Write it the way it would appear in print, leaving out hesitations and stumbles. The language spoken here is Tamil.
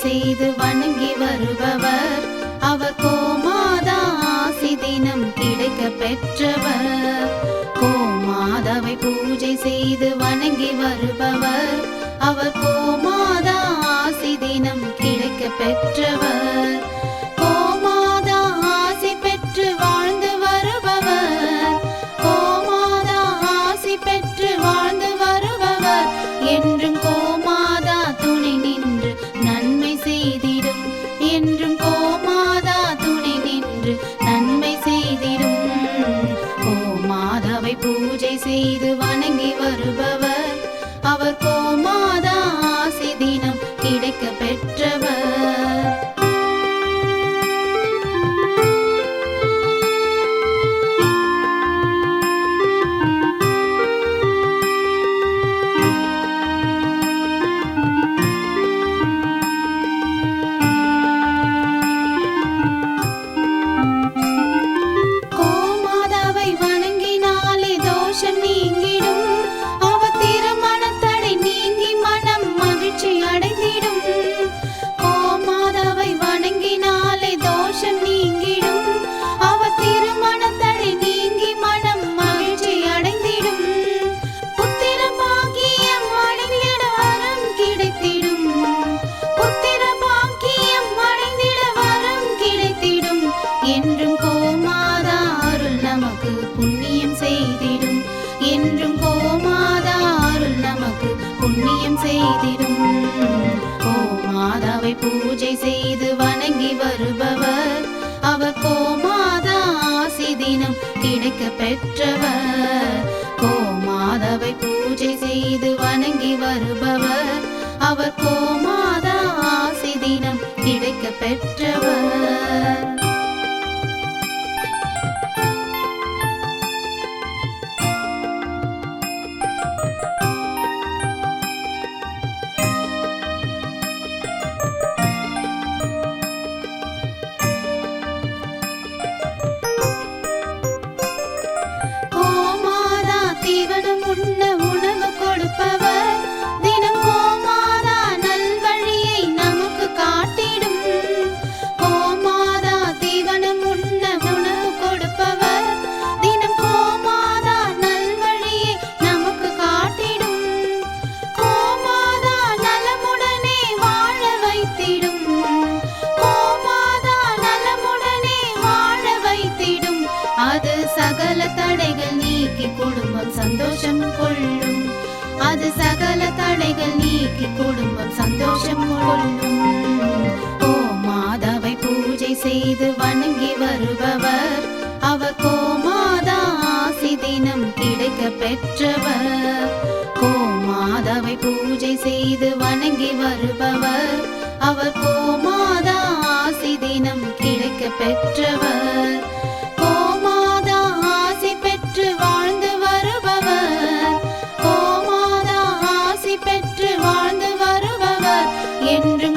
செய்து வணங்கி வருபவர். அவர் கோமாதா ஆசி தினம் கிடைக்க பெற்றவர். கோமாதாவை பூஜை செய்து வணங்கி வருபவர். அவர் கோமாதா ஆசி தினம் கிடைக்க பெற்றவர். கோமாதா ஆசி பெற்று வாழ்ந்து வருபவர். கோமாதா ஆசி பெற்று வாழ்ந்து வருபவர். என்றும் கோமாதா துணை நின்று நன்மை செய்திடும். என்றும் கோமாதா துணை நின்று நன்மை செய்திடும். கோமாதாவை பூஜை செய்து வணங்கி வருபவர். அவர் கோமாதா ஆசி தினம் கிடைக்க பெற்றவர். கோமாதாவை வணங்கினாலே தோஷம் நீங்கிடும். அவர் திருமணத்தடை நீங்கி மனம் மகிழ்ச்சி அடைந்திடும். கோமாதாவை வணங்கினாலே தோஷம் நீங்கிடும். அவர் திருமணத்தடை நீங்கி மனம் மகிழ்ச்சி அடைந்திடும். புத்திர பாக்கியம் அடைந்திட வரம் கிடைத்திடும். புத்திர பாக்கியம் அடைந்திட வரம் கிடைத்திடும். என்றும் கோமாதா அருள் நமக்கு புண்ணியம் செய்திடும். என்றும் கோமாதா அருள் நமக்கு புண்ணியம் செய்திடும். கோமாதாவை பூஜை செய்து வணங்கி வருபவர். அவர் கோமாதா ஆசி தினம் கிடைக்க பெற்றவர். கோமாதாவை பூஜை செய்து வணங்கி வருபவர். அவர் கோமாதா ஆசி தினம் கிடைக்க பெற்றவர். கோமாதா தீவனம் உண்ண உணவு கொடுப்பவர். தினம் கோமாதா நல்வழியை நமக்கு காட்டிடும். கோமாதா தீவனம் உண்ண உணவு கொடுப்பவர். தினம் கோமாதா நல்வழியை நமக்கு காட்டிடும். கோமாதா நலமுடனே வாழ வைத்திடும். கோமாதா நலமுடனே வாழ வைத்திடும். அது சகல தடைகள் நீக்கி குடும்பம் சந்தோஷம் கொள்ளும். அது சகல தடைகள் நீக்கி குடும்பம் சந்தோஷம் கொள்ளும். கோமாதாவை பூஜை செய்து வணங்கி வருபவர். அவர் கோமாதா ஆசி தினம் கிடைக்க பெற்றவர். கோமாதாவை பூஜை செய்து வணங்கி வருபவர். அவர் கோமாதா ஆசி தினம் கிடைக்க பெற்றவர். கோமாதா ஆசி பெற்று வாழ்ந்து வருபவர். கோமாதா ஆசி பெற்று வாழ்ந்து வருபவர். என்று